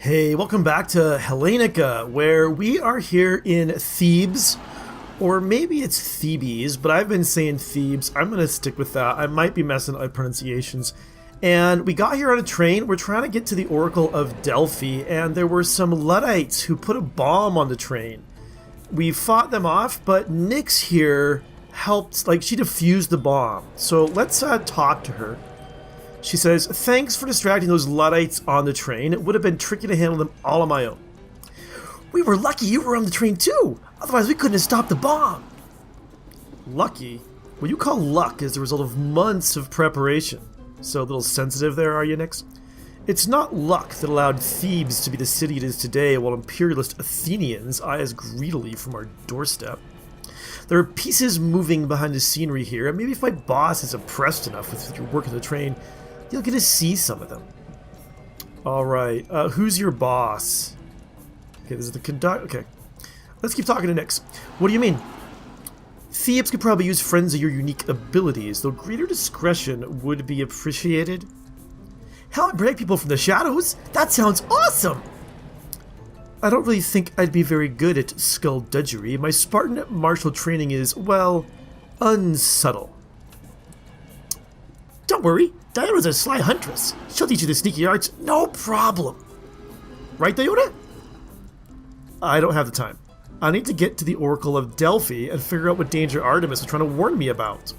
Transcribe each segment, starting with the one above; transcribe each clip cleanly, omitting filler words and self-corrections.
Hey, welcome back to Hellenica, where we are here in Thebes, or maybe it's Thebes, but I've been saying Thebes. I'm going to stick with that. I might be messing up my pronunciations. And we got here on a train. We're trying to get to the Oracle of Delphi, and there were some Luddites who put a bomb on the train. We fought them off, but Nyx here helped, she defused the bomb. So let's talk to her. She says, "Thanks for distracting those Luddites on the train. It would have been tricky to handle them all on my own." "We were lucky you were on the train too. Otherwise we couldn't have stopped the bomb." Lucky? What you call luck is the result of months of preparation. So a little sensitive there, are you, Nyx? It's not luck that allowed Thebes to be the city it is today, while imperialist Athenians eye us greedily from our doorstep. There are pieces moving behind the scenery here, and maybe if my boss is impressed enough with your work on the train, you'll get to see some of them. Alright, who's your boss? Okay, this is the conduct. Okay, let's keep talking to Nyx. "What do you mean?" "Thebes could probably use friends of your unique abilities, though greater discretion would be appreciated." "Help protect people from the shadows? That sounds awesome!" "I don't really think I'd be very good at skullduggery. My Spartan martial training is, well, unsubtle." "Don't worry, Diana's a sly huntress. She'll teach you the sneaky arts, no problem." Right, Diona? I don't have the time. I need to get to the Oracle of Delphi and figure out what danger Artemis is trying to warn me about.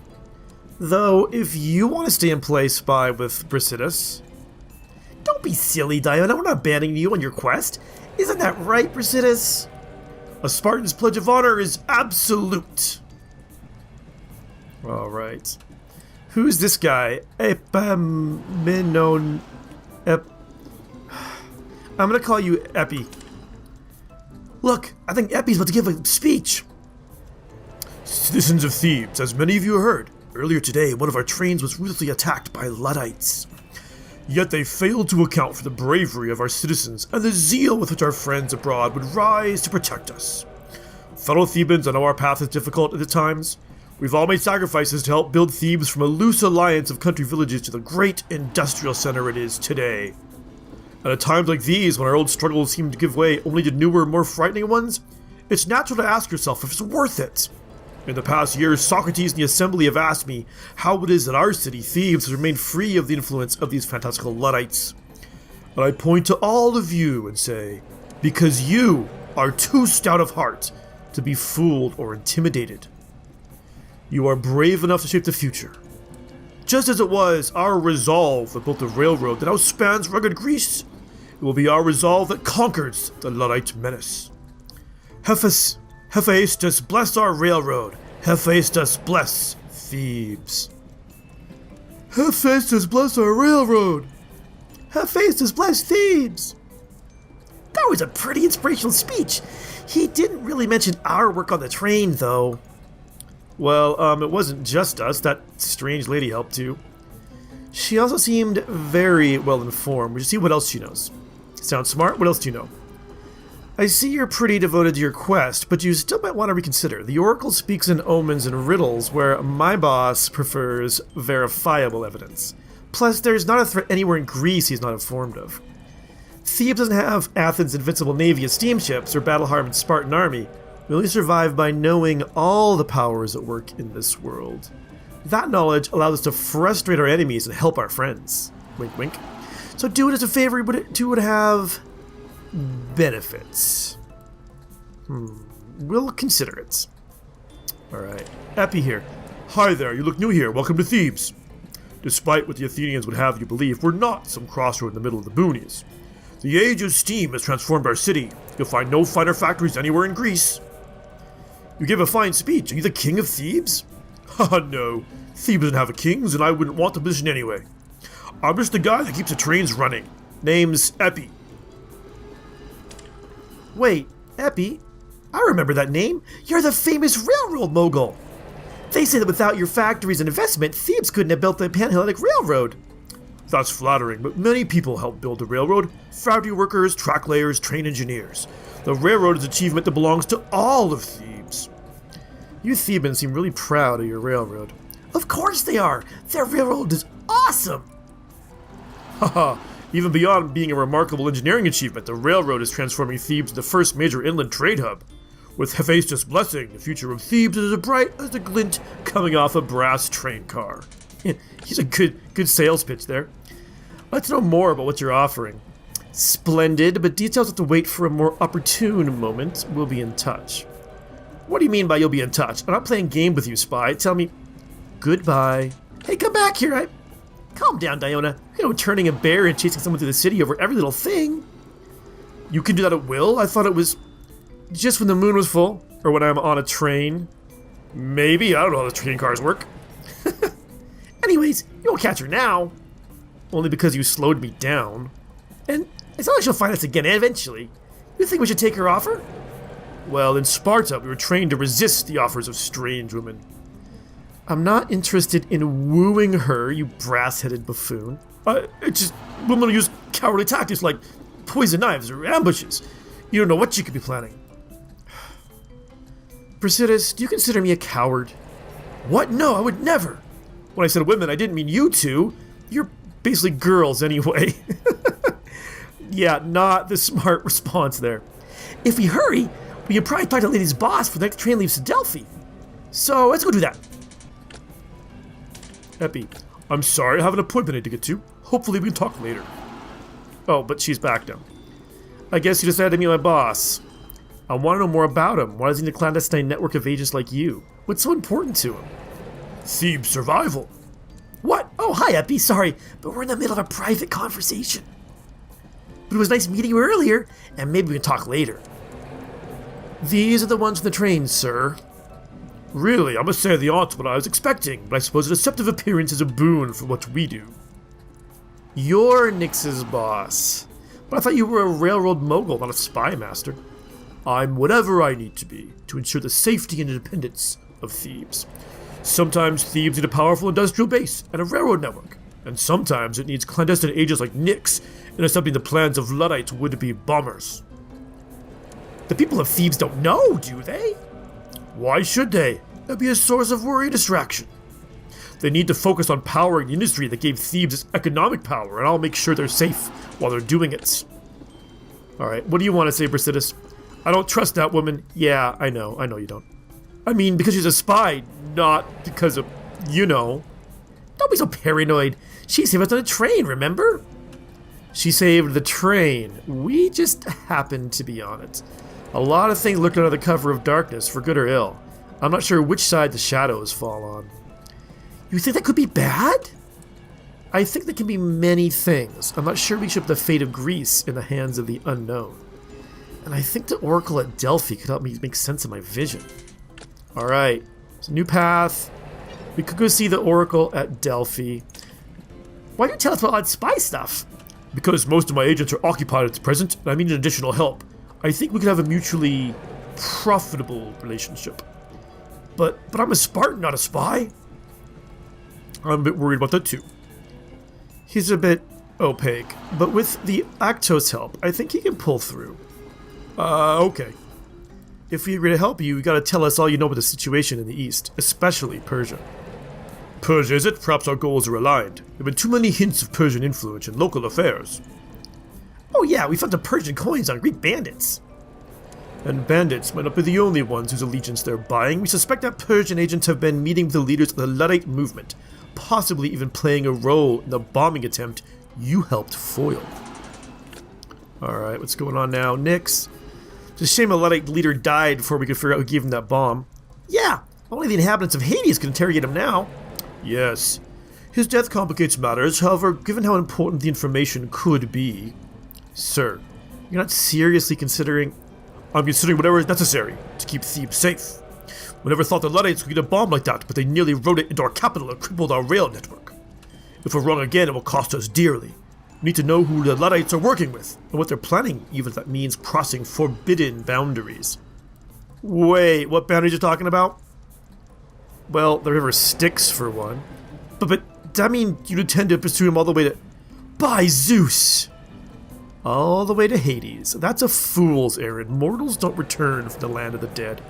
Though, if you want to stay in play spy with Brasidas... "Don't be silly, Diana. We're not abandoning you on your quest. Isn't that right, Brasidas?" "A Spartan's pledge of honor is absolute." Alright. Who's this guy? I'm gonna call you Epi. "Look, I think Epi's about to give a speech." "Citizens of Thebes, as many of you heard, earlier today one of our trains was ruthlessly attacked by Luddites. Yet they failed to account for the bravery of our citizens and the zeal with which our friends abroad would rise to protect us. Fellow Thebans, I know our path is difficult at the times. We've all made sacrifices to help build Thebes from a loose alliance of country villages to the great industrial center it is today. And at times like these, when our old struggles seem to give way only to newer, more frightening ones, it's natural to ask yourself if it's worth it. In the past years, Socrates and the Assembly have asked me how it is that our city, Thebes, has remained free of the influence of these fantastical Luddites. And I point to all of you and say, because you are too stout of heart to be fooled or intimidated. You are brave enough to shape the future. Just as it was our resolve that built the railroad that now spans rugged Greece, it will be our resolve that conquers the Luddite menace. Hephaestus, bless our railroad. Hephaestus, bless Thebes." Hephaestus, bless our railroad. Hephaestus, bless Thebes. That was a pretty inspirational speech. He didn't really mention our work on the train, though. Well, it wasn't just us. That strange lady helped too. She also seemed very well informed. We should see what else she knows. Sounds smart. What else do you know? "I see you're pretty devoted to your quest, but you still might want to reconsider. The Oracle speaks in omens and riddles, where my boss prefers verifiable evidence. Plus, there's not a threat anywhere in Greece he's not informed of. Thebes doesn't have Athens' invincible navy of steamships or battle-hardened Spartan army. We only survive by knowing all the powers at work in this world. That knowledge allows us to frustrate our enemies and help our friends." Wink, wink. "So do it as a favor, but it would have benefits." We'll consider it. Alright. Epi here. "Hi there, you look new here. Welcome to Thebes. Despite what the Athenians would have you believe, we're not some crossroad in the middle of the boonies. The age of steam has transformed our city. You'll find no finer factories anywhere in Greece." "You gave a fine speech. Are you the king of Thebes?" "Haha, no. Thebes doesn't have a king, and I wouldn't want the position anyway. I'm just the guy that keeps the trains running. Name's Epi." "Wait, Epi? I remember that name. You're the famous railroad mogul. They say that without your factories and investment, Thebes couldn't have built the Pan-Hellenic Railroad." "That's flattering, but many people helped build the railroad. Factory workers, track layers, train engineers. The railroad is an achievement that belongs to all of Thebes." "You Thebans seem really proud of your railroad." "Of course they are. Their railroad is awesome." Haha, Even beyond being a remarkable engineering achievement, the railroad is transforming Thebes into the first major inland trade hub. With Hephaestus' blessing, the future of Thebes is as bright as the glint coming off a brass train car. He's a good sales pitch there. Let's know more about what you're offering. Splendid, but details have to wait for a more opportune moment. We'll be in touch. What do you mean by you'll be in touch? I'm not playing game with you, spy. Tell me... Goodbye. Hey, come back here. Calm down, Diona. Turning a bear and chasing someone through the city over every little thing. You can do that at will? I thought it was just when the moon was full, or when I'm on a train. Maybe. I don't know how the train cars work. Anyways, you won't catch her now. Only because you slowed me down. And it's not like she'll find us again eventually. You think we should take her offer? Well, in Sparta, we were trained to resist the offers of strange women. I'm not interested in wooing her, you brass-headed buffoon. It's just women use cowardly tactics like poison knives or ambushes. You don't know what you could be planning. Brasidas, do you consider me a coward? What? No, I would never. When I said women, I didn't mean you two. You're basically girls anyway. Yeah, not the smart response there. If we hurry, we can probably talk to the lady's boss before the next train leaves to Delphi. So let's go do that. Epi, I'm sorry, I have an appointment I need to get to. Hopefully we can talk later. Oh, but she's back now. I guess you decided to meet my boss. I want to know more about him. Why does he need a clandestine network of agents like you? What's so important to him? Thebes survival. What? Oh, hi, Epi. Sorry, but we're in the middle of a private conversation. But it was nice meeting you earlier, and maybe we can talk later. These are the ones from the train, sir. Really, I must say they aren't what I was expecting, but I suppose a deceptive appearance is a boon for what we do. You're Nyx's boss. But I thought you were a railroad mogul, not a spy master. I'm whatever I need to be to ensure the safety and independence of Thebes. Sometimes Thebes need a powerful industrial base and a railroad network, and sometimes it needs clandestine agents like Nyx intercepting the plans of Luddite would-be bombers. The people of Thebes don't know, do they? Why should they? That'd be a source of worry and distraction. They need to focus on powering the industry that gave Thebes its economic power, and I'll make sure they're safe while they're doing it. Alright, what do you want to say, Brasidas? I don't trust that woman. Yeah, I know you don't. I mean, because she's a spy, not because of, Don't be so paranoid. She saved us on a train, remember? She saved the train. We just happened to be on it. A lot of things lurked under the cover of darkness, for good or ill. I'm not sure which side the shadows fall on. You think that could be bad? I think there can be many things. I'm not sure we should put the fate of Greece in the hands of the unknown. And I think the Oracle at Delphi could help me make sense of my vision. Alright, it's a new path. We could go see the Oracle at Delphi. Why do you tell us about all that spy stuff? Because most of my agents are occupied at the present, and I need additional help. I think we could have a mutually profitable relationship. But I'm a Spartan, not a spy. I'm a bit worried about that too. He's a bit opaque, but with the Arktos help, I think he can pull through. Okay. If we agree to help you, you gotta tell us all you know about the situation in the East, especially Persia. Persia, is it? Perhaps our goals are aligned. There have been too many hints of Persian influence in local affairs. Oh yeah, we found the Persian coins on Greek bandits. And bandits might not be the only ones whose allegiance they're buying. We suspect that Persian agents have been meeting with the leaders of the Luddite movement, possibly even playing a role in the bombing attempt you helped foil. Alright, what's going on now? Nyx. It's a shame a Luddite leader died before we could figure out who gave him that bomb. Yeah, only the inhabitants of Hades can interrogate him now. Yes. His death complicates matters, however, given how important the information could be. Sir, you're not seriously considering... I'm considering whatever is necessary to keep Thebes safe. We never thought the Luddites could get a bomb like that, but they nearly rode it into our capital and crippled our rail network. If we're wrong again, it will cost us dearly. We need to know who the Luddites are working with, and what they're planning, even if that means crossing forbidden boundaries. Wait, what boundaries are you talking about? Well, the river Styx, for one. But that means you intend to pursue him all the way to... By Zeus! All the way to Hades. That's a fool's errand. Mortals don't return from the land of the dead.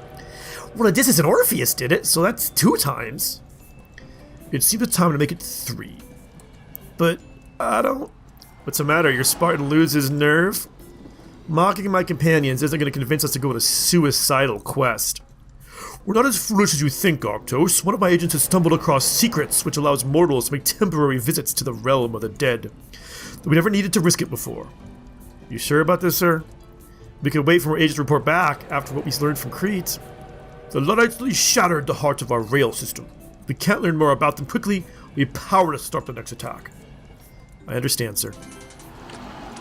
Well, Odysseus and Orpheus did it, so that's 2 times. It seems a time to make it 3. But I don't What's the matter? Your Spartan loses nerve? Mocking my companions isn't going to convince us to go on a suicidal quest. We're not as foolish as you think, Arktos. One of my agents has stumbled across secrets which allows mortals to make temporary visits to the realm of the dead. We never needed to risk it before. You sure about this, sir? We can wait for our agents to report back after what we learned from Crete. The Luddites really shattered the heart of our rail system. If we can't learn more about them quickly, we have power to start the next attack. I understand, sir.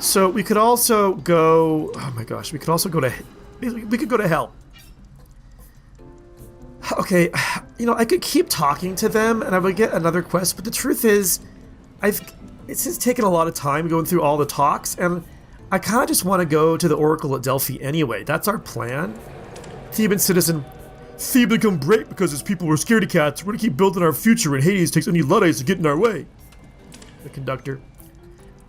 So we could also go... Oh my gosh, we could also go to... We could go to hell. Okay, you know, I could keep talking to them and I would get another quest, but the truth is, it's just taken a lot of time going through all the talks, and I kind of just want to go to the Oracle at Delphi anyway. That's our plan. Theban citizen. Thebes become great because his people were scaredy cats. We're going to keep building our future and Hades takes any Luddites to get in our way. The conductor.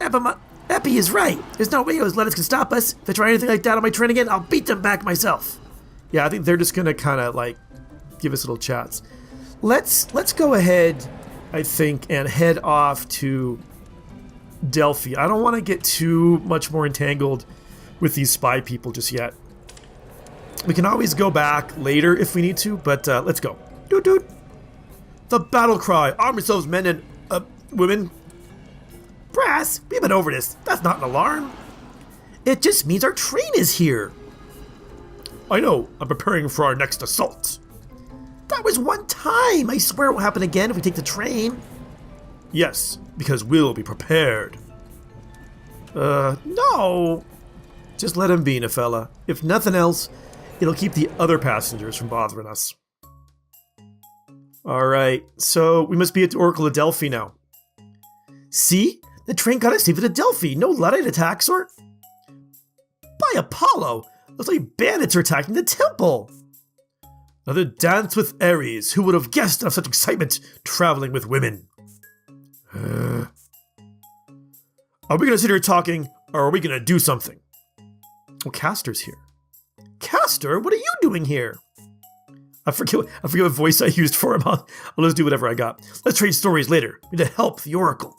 Epi is right. There's no way those Luddites can stop us. If they try anything like that on my train again, I'll beat them back myself. Yeah, I think they're just going to kind of like give us little chats. Let's go ahead, I think, and head off to Delphi. I don't want to get too much more entangled with these spy people just yet. We can always go back later if we need to, but let's go. Doot doot. The battle cry. Arm yourselves, men and women. Brass, we've been over this. That's not an alarm. It just means our train is here. I know. I'm preparing for our next assault. That was one time. I swear it won't happen again if we take the train. Yes, because we'll be prepared. No. Just let him be, Nefella. If nothing else, it'll keep the other passengers from bothering us. Alright, so we must be at the Oracle of Delphi now. See? The train got us safely to Delphi. No Luddite attacks or... By Apollo! Looks like bandits are attacking the temple! Another dance with Ares. Who would have guessed of such excitement traveling with women? Are we going to sit here talking, or are we going to do something? Oh, Castor's here. Castor, what are you doing here? I forget what voice I used for him. I'll just do whatever I got. Let's trade stories later. We need to help the Oracle.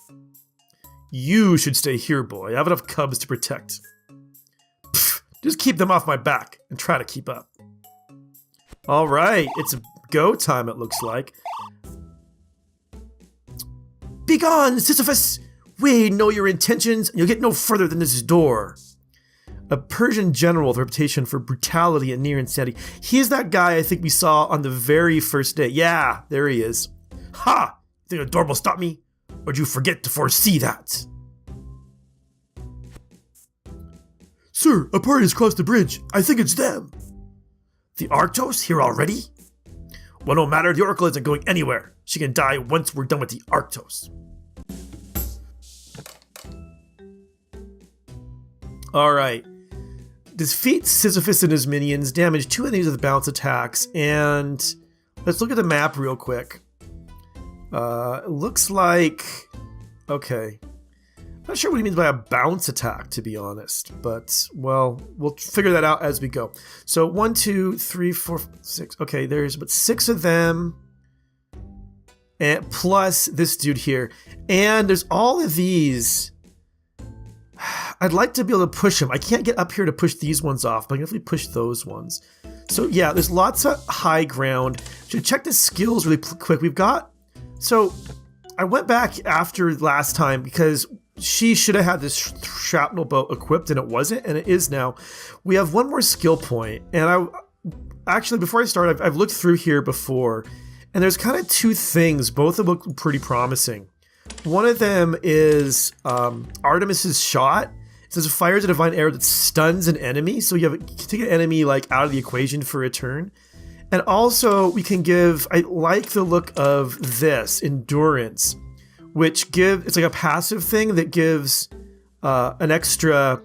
You should stay here, boy. I have enough cubs to protect. Pfft, just keep them off my back and try to keep up. Alright, it's go time, it looks like. Begone, Sisyphus! We know your intentions, and you'll get no further than this door. A Persian general with a reputation for brutality and near insanity. He's that guy I think we saw on the very first day. Yeah, there he is. Ha! Think the door will stop me? Or did you forget to foresee that? Sir, a party has crossed the bridge. I think it's them. The Arktos here already? Well, no matter, the Oracle isn't going anywhere. She can die once we're done with the Arktos. Alright. Defeat Sisyphus and his minions, damage 2 enemies with bounce attacks, and let's look at the map real quick. It looks like... Okay. Not sure what he means by a bounce attack, to be honest, but, well, we'll figure that out as we go. So, 1, 2, 3, 4, 6. Okay, there's about 6 of them, and plus this dude here. And there's all of these... I'd like to be able to push them. I can't get up here to push these ones off, but I can definitely push those ones. So yeah, there's lots of high ground. Should check the skills really quick. We've got... So, I went back after last time because she should have had this shrapnel bow equipped and it wasn't, and it is now. We have one more skill point, and actually, before I start, I've looked through here before, and there's kind of 2 things. Both of them look pretty promising. One of them is Artemis's shot. It says it fires a divine arrow that stuns an enemy, so you take an enemy like out of the equation for a turn. And also we can give, I like the look of this, endurance, which it's like a passive thing that gives an extra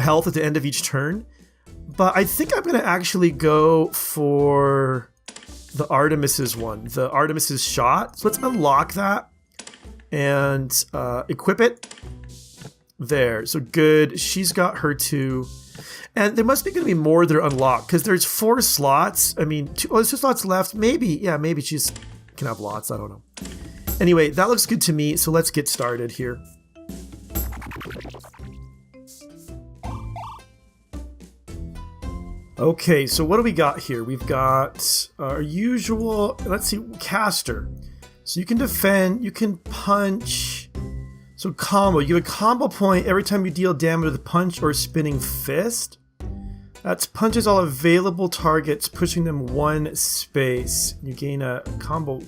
health at the end of each turn. But I think I'm going to actually go for the Artemis's one, the Artemis's shot. So let's unlock that and equip it. There, so good. She's got her 2. And there must be going to be more that are unlocked, because there's 4 slots. I mean, there's 2 slots left. Maybe, yeah, maybe she's can have lots. I don't know. Anyway, that looks good to me, so let's get started here. Okay, so what do we got here? We've got our usual, let's see, caster. So you can defend, you can punch. So combo, you get a combo point every time you deal damage with a punch or spinning fist. That's punches all available targets, pushing them one space. You gain a combo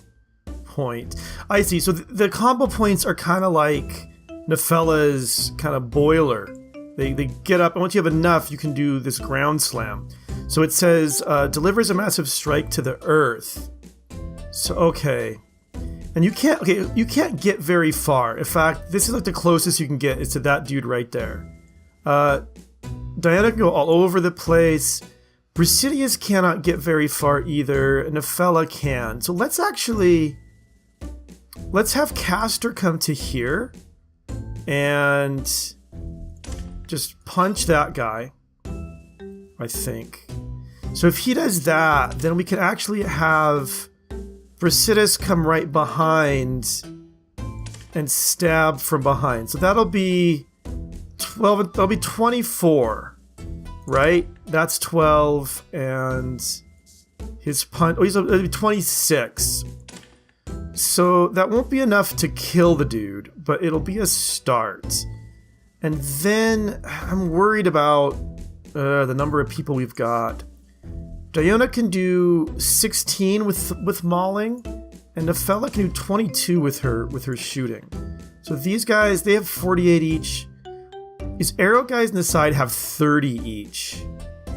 point. I see, so the combo points are kind of like Nephela's kind of boiler. They get up, and once you have enough, you can do this ground slam. So it says, delivers a massive strike to the earth. So, okay. And you can't get very far. In fact, this is like the closest you can get is to that dude right there. Diana can go all over the place. Brasidius cannot get very far either. Nephela can. So let's have Castor come to here and just punch that guy, I think. So if he does that, then we can actually have Brasidius come right behind and stab from behind. So that'll be 12, that'll be 24, right? That's 12, and his punch, it'll be 26. So that won't be enough to kill the dude, but it'll be a start. And then I'm worried about the number of people we've got. Diona can do 16 with mauling, and Nephela can do 22 with her shooting. So these guys, they have 48 each. These arrow guys on the side have 30 each.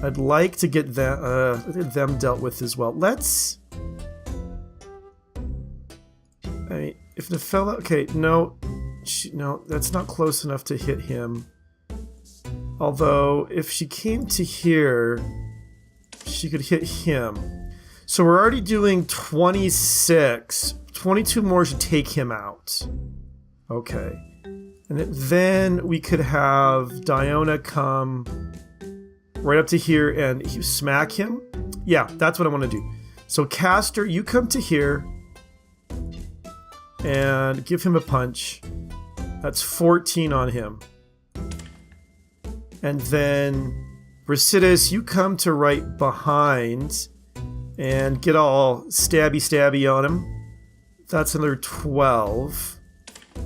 I'd like to get them dealt with as well. If Nephela, okay, no, that's not close enough to hit him. Although, if she came to here, she could hit him. So we're already doing 26. 22 more should take him out. Okay. And then we could have Diona come right up to here and smack him. Yeah, that's what I want to do. So Castor, you come to here and give him a punch. That's 14 on him. And then Brasidius, you come to right behind and get all stabby on him. That's another 12.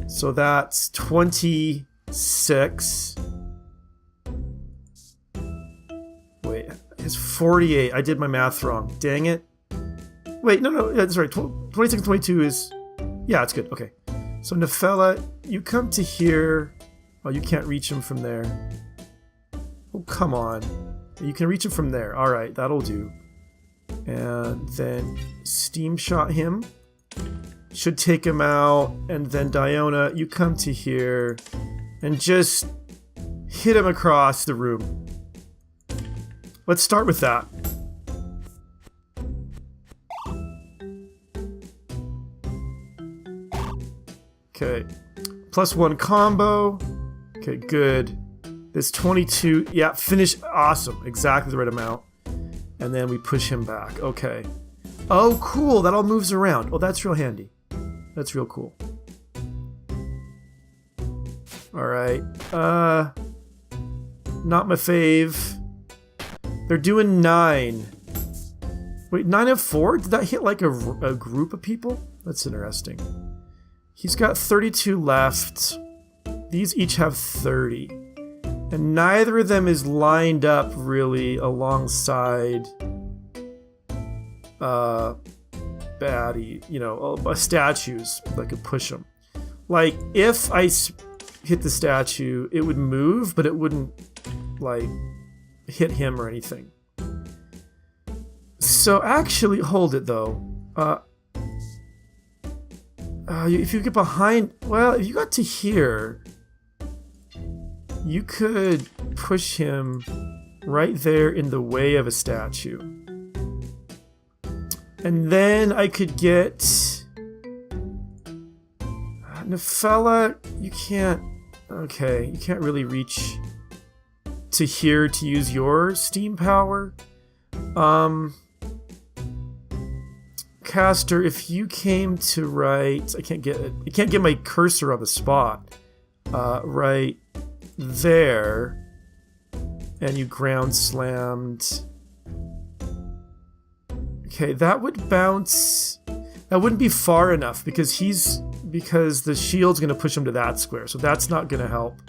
So that's 26. Wait, it's 48. I did my math wrong. Dang it. Wait, no, that's right. 26 and 22 is... Yeah, it's good. Okay. So Nephela, you come to here. Oh, you can't reach him from there. Oh, come on. You can reach him from there. All right, that'll do. And then steam shot him. Should take him out. And then Diona, you come to here and just hit him across the room. Let's start with that. Okay. +1 combo. Okay, good. This 22, yeah, finish, awesome, exactly the right amount. And then we push him back, okay. Oh, cool, that all moves around. Oh, that's real handy. That's real cool. All right, not my fave. They're doing 9. Wait, 9 and 4? Did that hit like a group of people? That's interesting. He's got 32 left. These each have 30. And neither of them is lined up really alongside baddie, statues that could push them. Like, if I hit the statue, it would move, but it wouldn't, like, hit him or anything. So, actually, hold it, though. If you get behind... Well, if you got to here... You could push him right there in the way of a statue. And then I could get... Nephela, you can't... Okay, you can't really reach to here to use your steam power. Castor, if you came to right... I can't get my cursor on the spot. Right... there, and you ground slammed Okay, that would bounce. That wouldn't be far enough because the shield's gonna push him to that square, so that's not gonna help.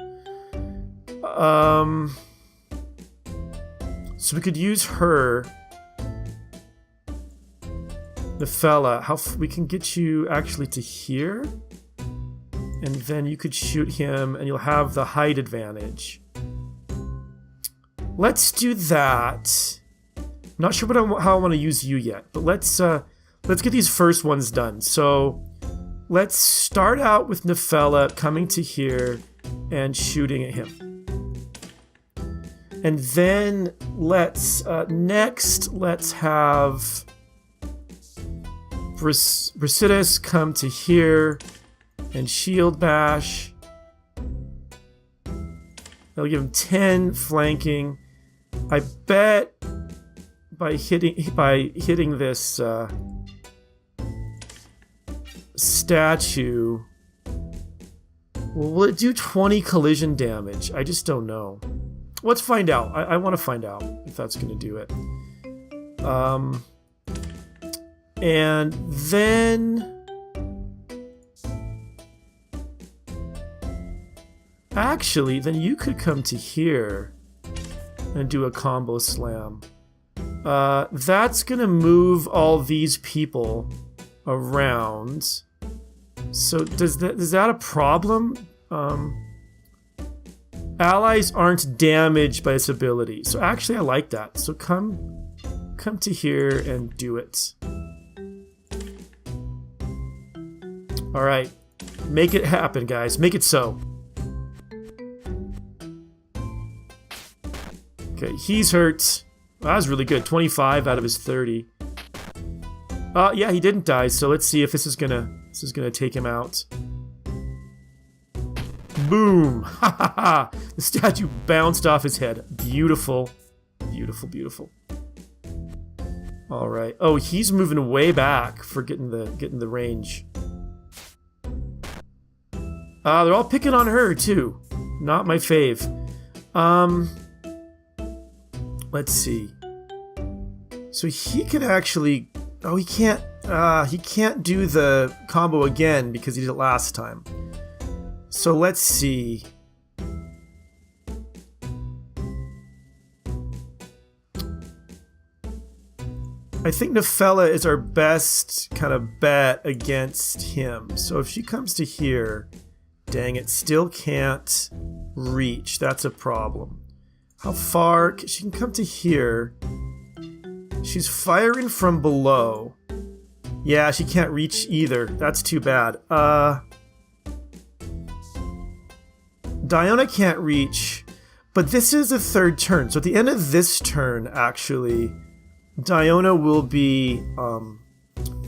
So we could use her. The fella, we can get you actually to here, and then you could shoot him, and you'll have the height advantage. Let's do that. I'm not sure how I want to use you yet, but let's get these first ones done. So let's start out with Nephella coming to here and shooting at him, and then let's have Brasidas come to here and shield bash. That'll give him 10 flanking. I bet by hitting this statue, will it do 20 collision damage? I just don't know. Let's find out. I want to find out if that's going to do it. And then actually, then you could come to here and do a combo slam. That's gonna move all these people around. So is that a problem? Allies aren't damaged by this ability. So actually I like that. So come to here and do it. Alright. Make it happen, guys. Make it so. Okay, he's hurt. Well, that was really good. 25 out of his 30. Yeah, he didn't die, so let's see if this is gonna take him out. Boom! Ha ha ha! The statue bounced off his head. Beautiful. Beautiful, beautiful. Alright. Oh, he's moving way back for getting the range. They're all picking on her, too. Not my fave. Let's see. So he could actually... Oh, he can't do the combo again because he did it last time. So let's see. I think Nephella is our best kind of bet against him. So if she comes to here... Dang it, still can't reach. That's a problem. How far? She can come to here. She's firing from below. Yeah, she can't reach either. That's too bad. Diona can't reach, but this is a third turn. So at the end of this turn, actually, Diona will be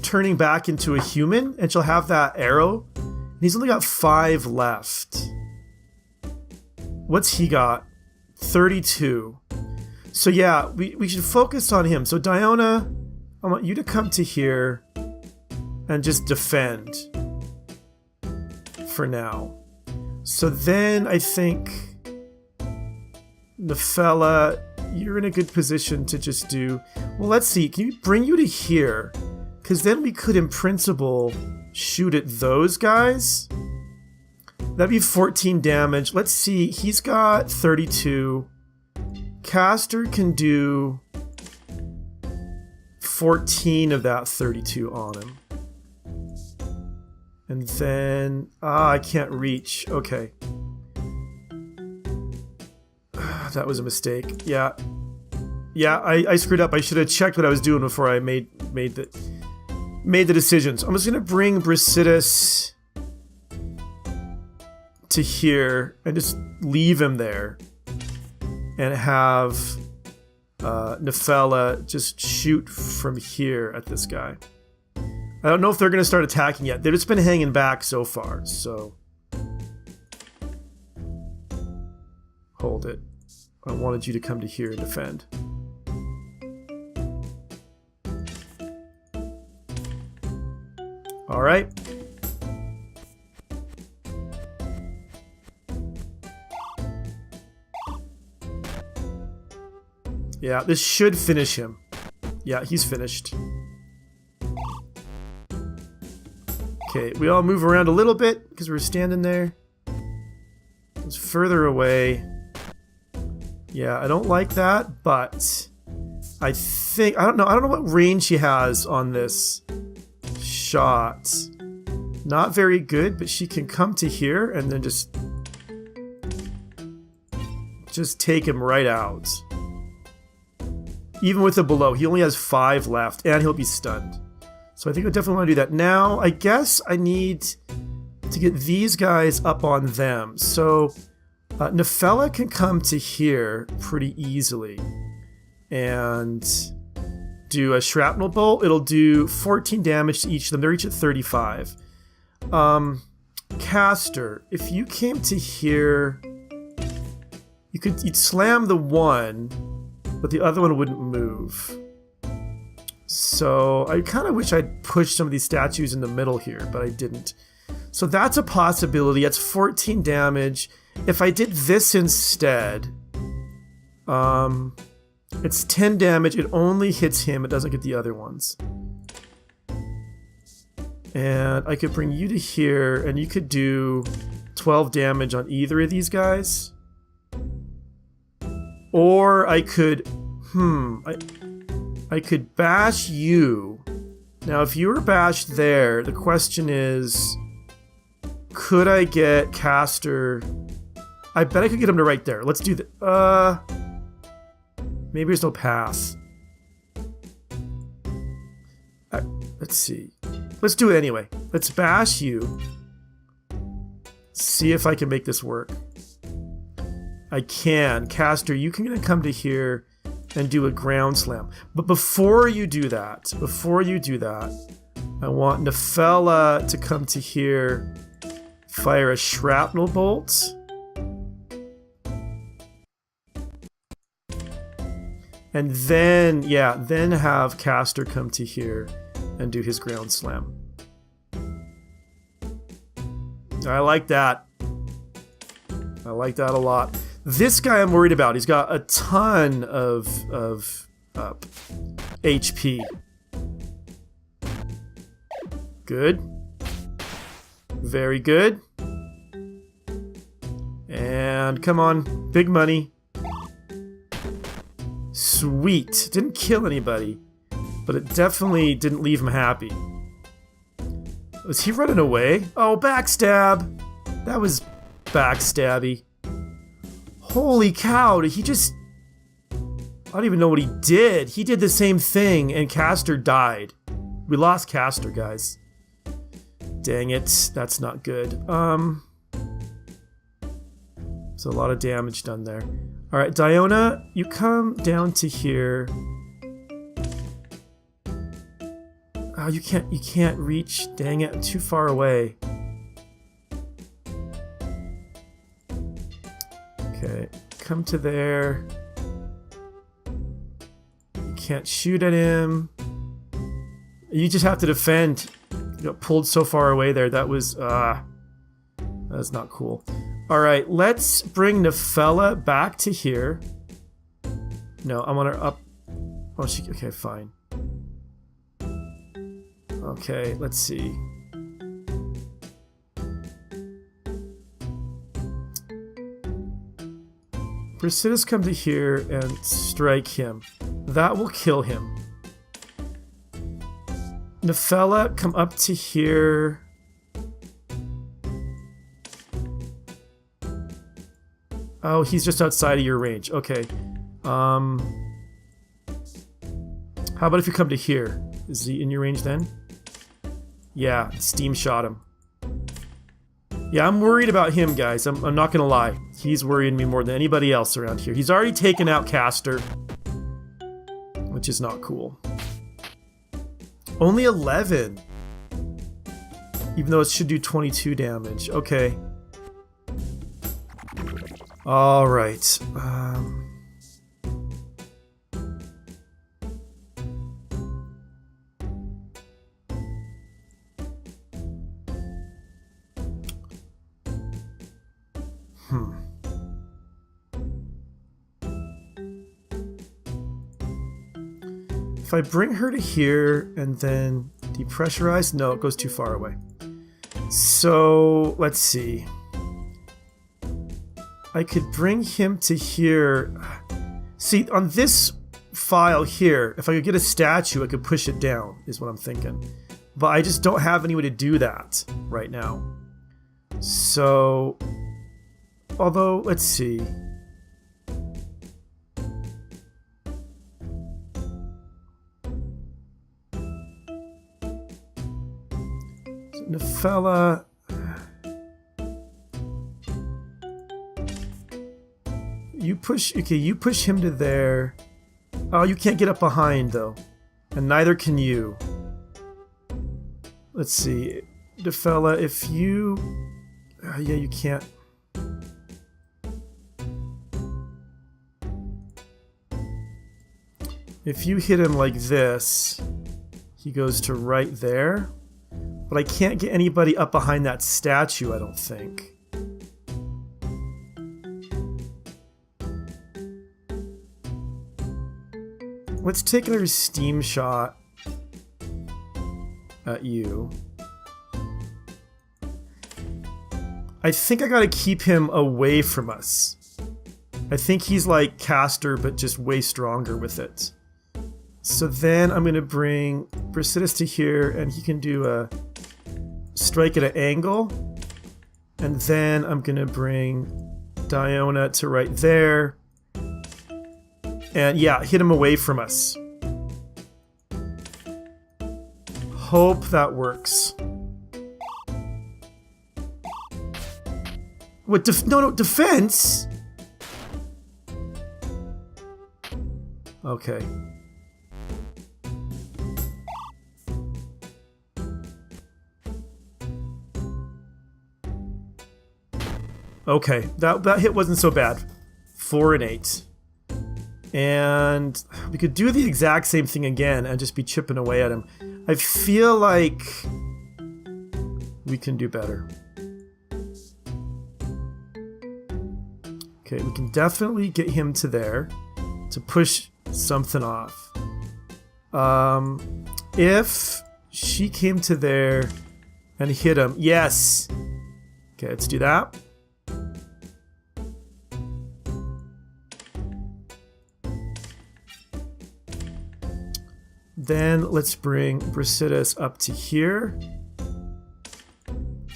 turning back into a human, and she'll have that arrow. And he's only got 5 left. What's he got? 32. So yeah, we should focus on him. So Diona, I want you to come to here and just defend for now. So then I think Nephella, you're in a good position to just do... Well, let's see. Can you bring you to here? Because then we could, in principle, shoot at those guys. That'd be 14 damage. Let's see. He's got 32. Caster can do 14 of that 32 on him. And then... I can't reach. Okay. That was a mistake. Yeah. Yeah, I screwed up. I should have checked what I was doing before I made the decisions. I'm just gonna bring Brasidas to here and just leave him there, and have Nephella just shoot from here at this guy. I don't know if they're gonna start attacking yet. They've just been hanging back so far. So hold it. I wanted you to come to here and defend. All right. Yeah, this should finish him. Yeah, he's finished. Okay, we all move around a little bit because we're standing there. It's further away. Yeah, I don't like that, but I think, I don't know what range he has on this shot. Not very good, but she can come to here and then just take him right out. Even with the below, he only has 5 left, and he'll be stunned. So I think I definitely want to do that. Now, I guess I need to get these guys up on them. So Nephella can come to here pretty easily and do a shrapnel bolt. It'll do 14 damage to each of them. They're each at 35. Caster, if you came to here, you'd slam the one, but the other one wouldn't move. So I kind of wish I'd pushed some of these statues in the middle here, but I didn't. So that's a possibility. That's 14 damage. If I did this instead, it's 10 damage. It only hits him. It doesn't get the other ones. And I could bring you to here, and you could do 12 damage on either of these guys. Or I could, I could bash you. Now, if you were bashed there, the question is, could I get Caster? I bet I could get him to right there. Let's do that. Maybe there's no pass. Let's see. Let's do it anyway. Let's bash you. See if I can make this work. I can. Caster, you can come to here and do a ground slam. But before you do that, I want Nephella to come to here, fire a shrapnel bolt. And then, then have Caster come to here and do his ground slam. I like that. I like that a lot. This guy I'm worried about. He's got a ton of HP. Good. Very good. And come on, big money. Sweet. Didn't kill anybody, but it definitely didn't leave him happy. Was he running away? Oh, backstab. That was backstabby. Holy cow, did he just... I don't even know what he did. He did the same thing, and Caster died. We lost Caster, guys. Dang it, that's not good. So a lot of damage done there. Alright, Diona, you come down to here. Oh, you can't reach. Dang it, I'm too far away. Okay, come to there. You can't shoot at him. You just have to defend. You got pulled so far away there. That was, that's not cool. Alright, let's bring Nephella back to here. No, I want her up. Oh, she, okay, fine. Okay, let's see. Brasidas come to here and strike him. That will kill him. Nephella, come up to here. Oh, he's just outside of your range. Okay. How about if you come to here? Is he in your range then? Yeah, steam shot him. Yeah, I'm worried about him, guys. I'm not gonna lie. He's worrying me more than anybody else around here. He's already taken out Caster, which is not cool. Only 11. Even though it should do 22 damage. Okay. Alright. If I bring her to here and then depressurize, no, it goes too far away. So let's see. I could bring him to here. See, on this file here, if I could get a statue, I could push it down, is what I'm thinking. But I just don't have any way to do that right now. So, although, let's see. Nefella. You push, okay, you push him to there. Oh, you can't get up behind though. And neither can you. Let's see. Nefella, if you... yeah, you can't. If you hit him like this, he goes to right there. But I can't get anybody up behind that statue, I don't think. Let's take another steam shot at you. I think I gotta keep him away from us. I think he's like Caster, but just way stronger with it. So then I'm gonna bring Brasidas to here, and he can do a strike at an angle. And then I'm gonna bring Diona to right there. And yeah, hit him away from us. Hope that works. What? No, defense? Okay. Okay, that hit wasn't so bad. 4 and 8. And we could do the exact same thing again and just be chipping away at him. I feel like we can do better. Okay, we can definitely get him to there to push something off. If she came to there and hit him, yes. Okay, let's do that. Then let's bring Brasidas up to here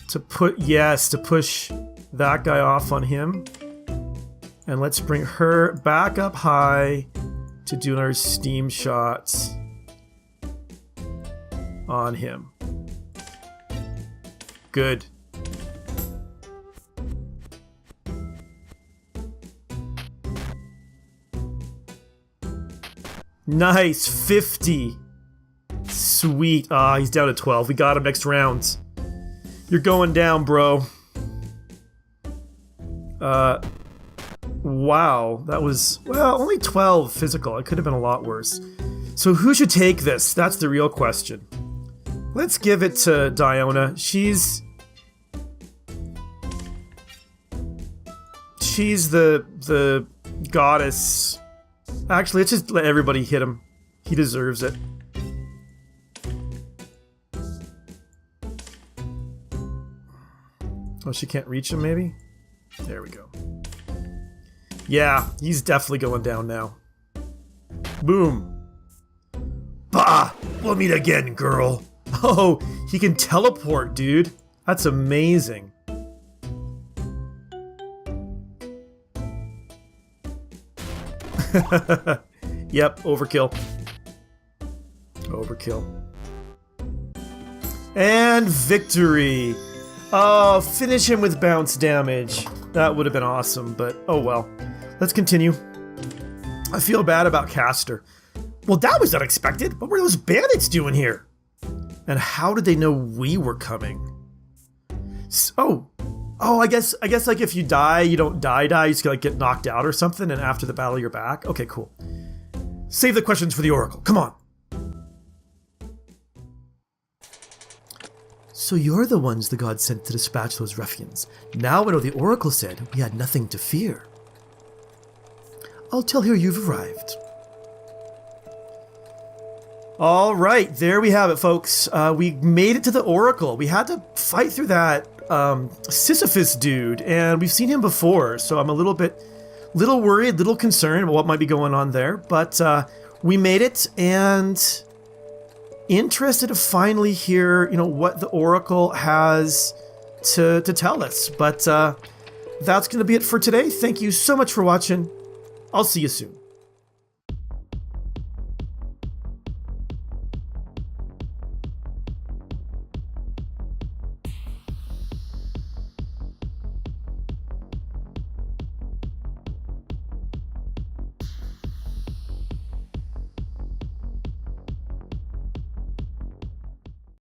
to push that guy off on him. And let's bring her back up high to do our steam shots on him. Good. Nice, 50. Sweet. Ah, he's down to 12. We got him next round. You're going down, bro. Wow, that was, well, only 12 physical. It could have been a lot worse. So who should take this? That's the real question. Let's give it to Diona. She's the goddess. Actually, let's just let everybody hit him. He deserves it. Oh, she can't reach him, maybe? There we go. Yeah, he's definitely going down now. Boom. Bah! We'll meet again, girl. Oh, he can teleport, dude. That's amazing. Yep, overkill. Overkill. And victory! Oh, finish him with bounce damage. That would have been awesome, but oh well. Let's continue. I feel bad about Caster. Well, that was unexpected. What were those bandits doing here? And how did they know we were coming? Oh, I guess like if you die, you don't die, you just like get knocked out or something, and after the battle you're back. Okay, cool. Save the questions for the Oracle. Come on. So you're the ones the gods sent to dispatch those ruffians. Now I know the Oracle said we had nothing to fear. I'll tell her you've arrived. All right, there we have it, folks. We made it to the Oracle. We had to fight through that Sisyphus dude, and we've seen him before, so I'm a little worried, little concerned about what might be going on there. But we made it, and interested to finally hear, what the Oracle has to tell us. But that's going to be it for today. Thank you so much for watching. I'll see you soon.